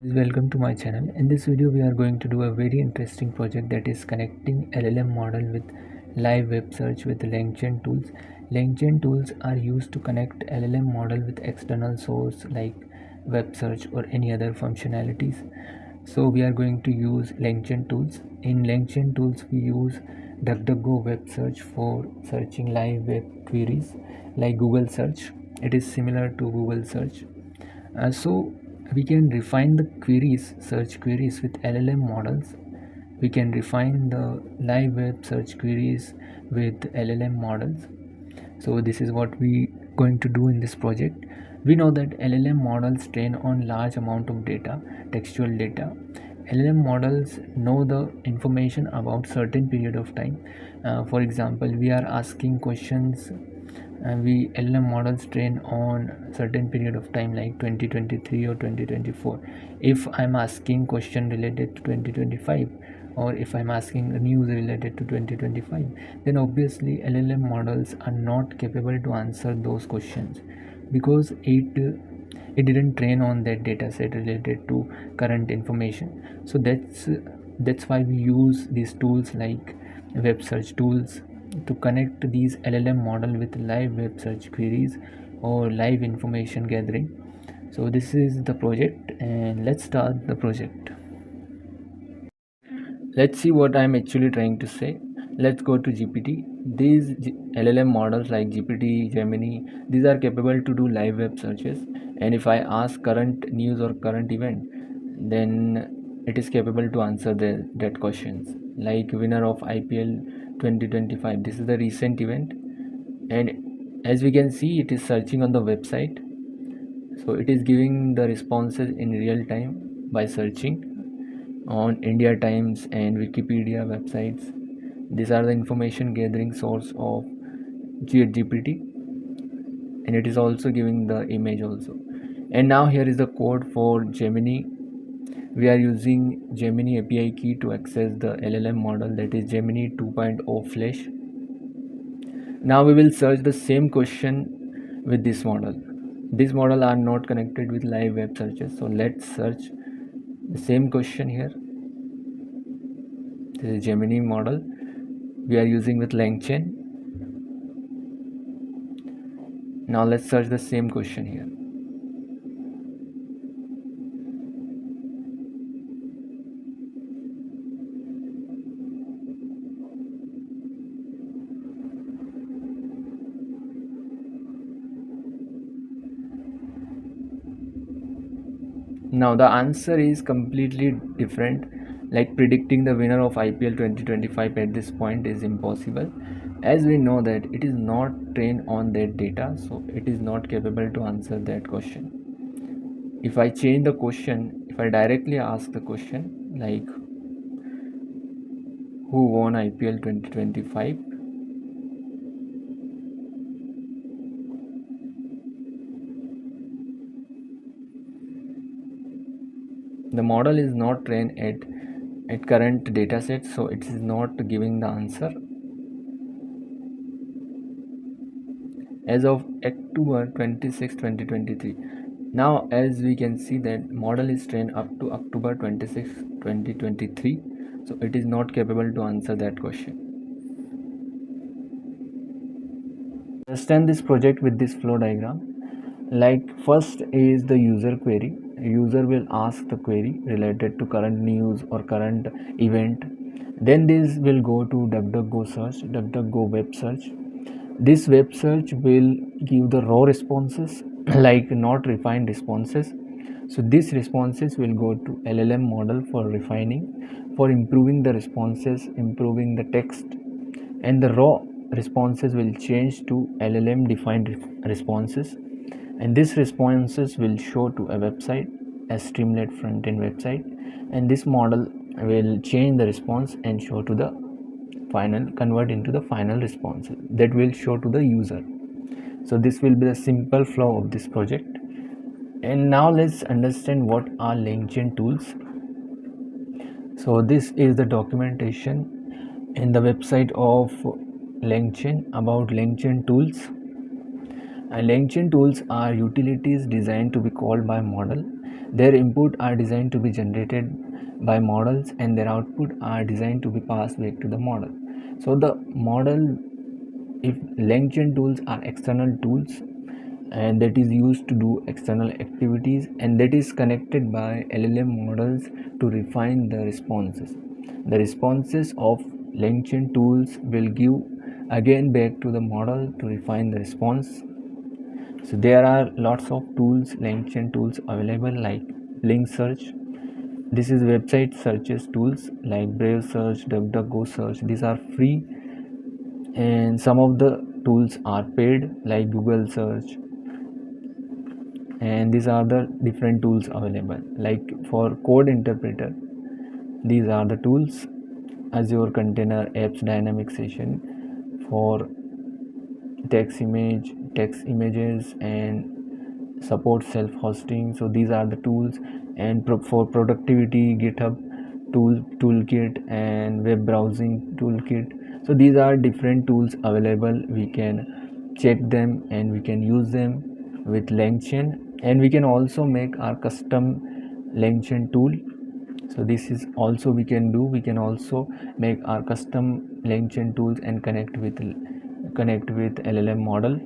Welcome to my channel. In this video we are going to do a very interesting project, that is connecting LLM model with live web search with LangChain tools. LangChain tools are used to connect LLM model with external source like web search or any other functionalities. So we are going to use LangChain tools. In LangChain tools we use DuckDuckGo web search for searching live web queries like Google search. It is similar to Google search. So we can refine the queries, search queries with LLM models. We can refine the live web search queries with LLM models. So this is what we going to do in this project. We know that LLM models train on large amount of data, textual data. LLM models know the information about certain period of time. For example, we are asking questions, and we LLM models train on certain period of time like 2023 or 2024. If I'm asking question related to 2025, or if I'm asking news related to 2025, then obviously LLM models are not capable to answer those questions, because it didn't train on that data set related to current information. So that's why we use these tools like web search tools to connect these LLM model with live web search queries or live information gathering. So this is the project, and let's start the project. Let's see what I'm actually trying to say. Let's go to GPT. These LLM models like GPT, Gemini, these are capable to do live web searches, and if I ask current news or current event, then it is capable to answer that questions like winner of IPL 2025. This is the recent event, and as we can see, it is searching on the website. So it is giving the responses in real time by searching on India Times and Wikipedia websites. These are the information gathering source of GPT, and it is also giving the image also. And now here is the code for Gemini. We are using Gemini API key to access the LLM model, that is Gemini 2.0 Flash. Now we will search the same question with this model. These model are not connected with live web searches, so let's search the same question here. This is Gemini model we are using with LangChain. Now let's search the same question here. Now the answer is completely different. Like predicting the winner of IPL 2025 at this point is impossible, as we know that it is not trained on that data, so it is not capable to answer that question. If I change the question, if I directly ask the question like who won IPL 2025, the model is not trained at current data set, so it is not giving the answer as of October 26, 2023. Now as we can see that model is trained up to October 26, 2023, so it is not capable to answer that question. Understand this project with this flow diagram. Like first is the user query. User will ask the query related to current news or current event. Then this will go to DuckDuckGo search, DuckDuckGo web search. This web search will give the raw responses like not refined responses. So these responses will go to LLM model for refining, for improving the responses, improving the text, and the raw responses will change to LLM defined responses, and these responses will show to a website, a Streamlit front-end website, and this model will change the response and show to the final, convert into the final response that will show to the user. So this will be the simple flow of this project. And now let's understand what are LangChain tools. So this is the documentation in the website of LangChain about LangChain tools. LangChain tools are utilities designed to be called by model. Their input are designed to be generated by models, and their output are designed to be passed back to the model. So the model, if LangChain tools are external tools and that is used to do external activities, and that is connected by LLM models to refine the responses. The responses of LangChain tools will give again back to the model to refine the response. So there are lots of tools, LangChain tools available, like link search. This is website searches tools like Brave Search, DuckDuckGo Search. These are free, and some of the tools are paid like Google Search. And these are the different tools available. Like for code interpreter, these are the tools: Azure Container Apps Dynamic Session for text images, and support self-hosting. So these are the tools. And for productivity, GitHub toolkit and web browsing toolkit. So these are different tools available. We can check them and we can use them with LangChain, and we can also make our custom LangChain tool. So this is also we can do. We can also make our custom LangChain tools and connect with LLM model.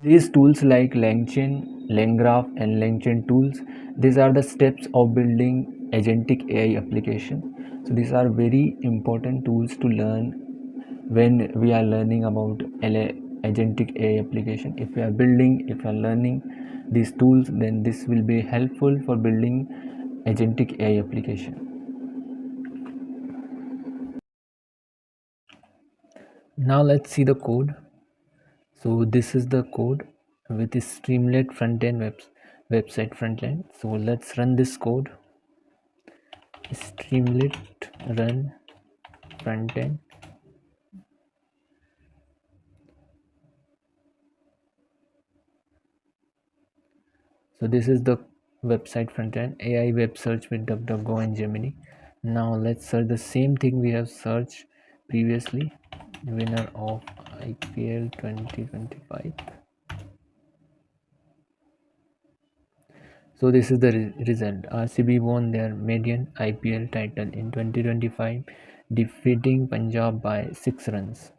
These tools like LangChain, LangGraph, and LangChain tools, these are the steps of building agentic AI application. So these are very important tools to learn when we are learning about agentic AI application. If we are learning these tools, then this will be helpful for building agentic AI application. Now let's see the code. So this is the code with the Streamlit frontend website frontend. So let's run this code. Streamlit run frontend. So this is the website frontend, AI web search with DuckDuckGo and Gemini. Now let's search the same thing we have searched previously. Winner of IPL 2025. So this is the result. RCB won their maiden IPL title in 2025, defeating Punjab by 6 runs.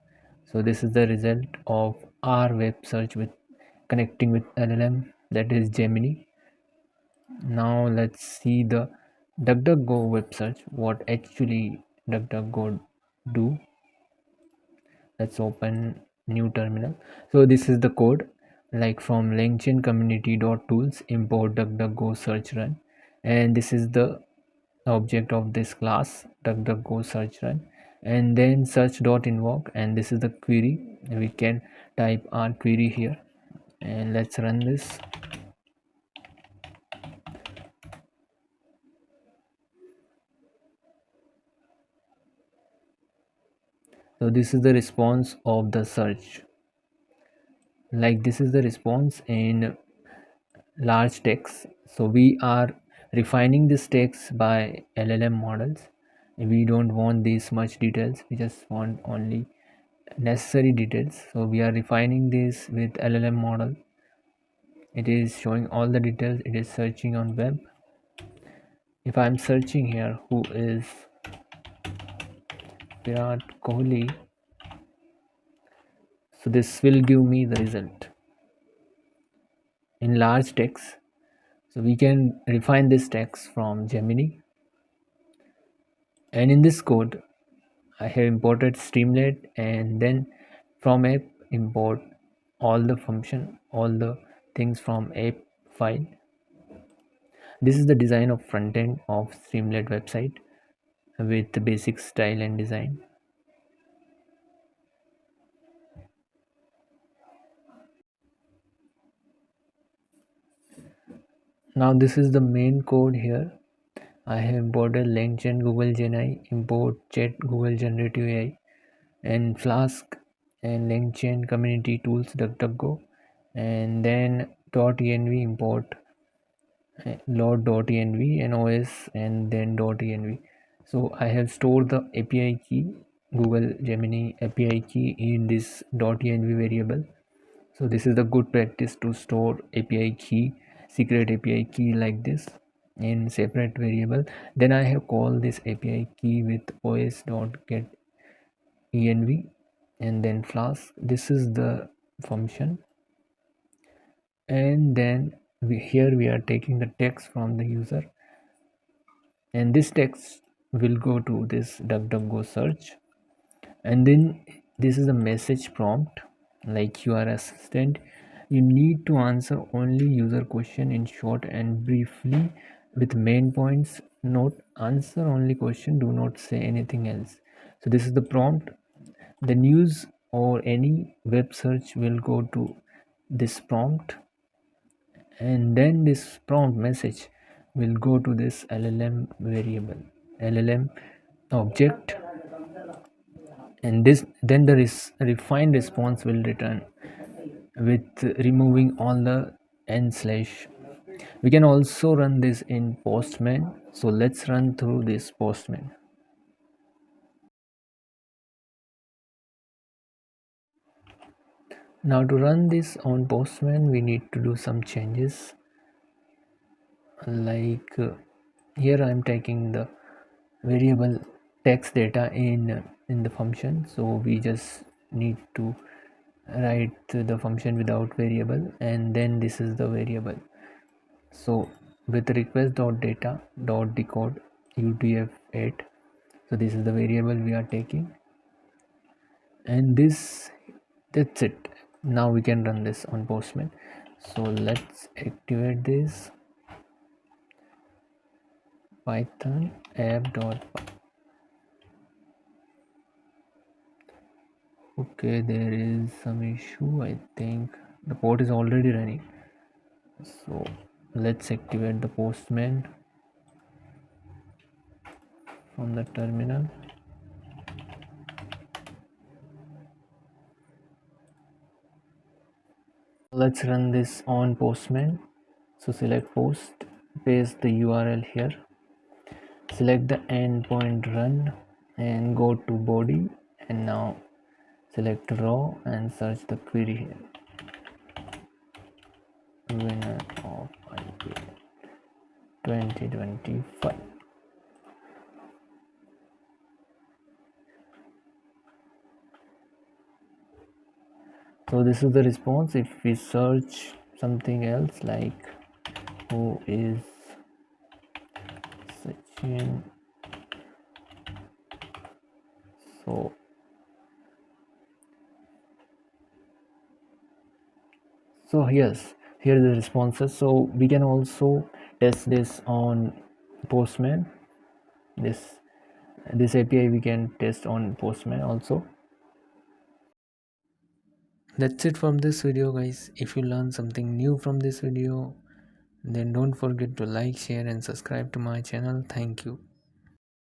So this is the result of our web search with connecting with LLM, that is Gemini. Now let's see the DuckDuckGo web search. What actually DuckDuckGo do? Let's open new terminal. So this is the code, like from LangChain community.tools import DuckDuckGo search run, and this is the object of this class DuckDuckGo search run, and then search.invoke, and this is the query. We can type our query here, and let's run this. So this is the response of the search. Like this is the response in large text. So we are refining this text by LLM models. We don't want this much details, we just want only necessary details. So we are refining this with LLM model. It is showing all the details. It is searching on web. If I'm searching here who is Virat Kohli, so this will give me the result in large text. So we can refine this text from Gemini, and in this code I have imported Streamlit, and then from app import all the function, all the things from app file. This is the design of front end of Streamlit website with the basic style and design. Now this is the main code here. I have imported LangChain Google Gemini, import chat Google Generative AI, and Flask and LangChain community tools DuckDuckGo, and then .env import load.env and os, and then .env. So I have stored the API key, Google Gemini API key, in this .env variable. So this is the good practice to store API key, secret API key like this in separate variable. Then I have called this API key with os.get env and then flask. This is the function, and then here we are taking the text from the user, and this text will go to this DuckDuckGo search. And then this is a message prompt, like you are assistant, you need to answer only user question in short and briefly with main points. Note, answer only question, do not say anything else. So this is the prompt. The news or any web search will go to this prompt, and then this prompt message will go to this LLM variable, LLM object, and this then the refined response will return with removing all the n slash. We can also run this in Postman, so let's run through this Postman. Now to run this on Postman we need to do some changes, like here I am taking the variable text data in the function, so we just need to write the function without variable, and then this is the variable. So with request dot data dot decode utf-8, so this is the variable we are taking, and that's it. Now we can run this on Postman. So let's activate this python app.py. Okay, there is some issue. I think the port is already running, so let's activate the Postman from the terminal. Let's run this on Postman. So select post, paste the URL here, select the endpoint run, and go to body, and now select raw and search the query here, winner of IPL 2025. So this is the response. If we search something else like who is Sachin, so yes, here are the responses. So we can also test this on Postman. This API we can test on Postman also. That's it from this video, guys. If you learned something new from this video, then don't forget to like, share and subscribe to my channel. Thank you.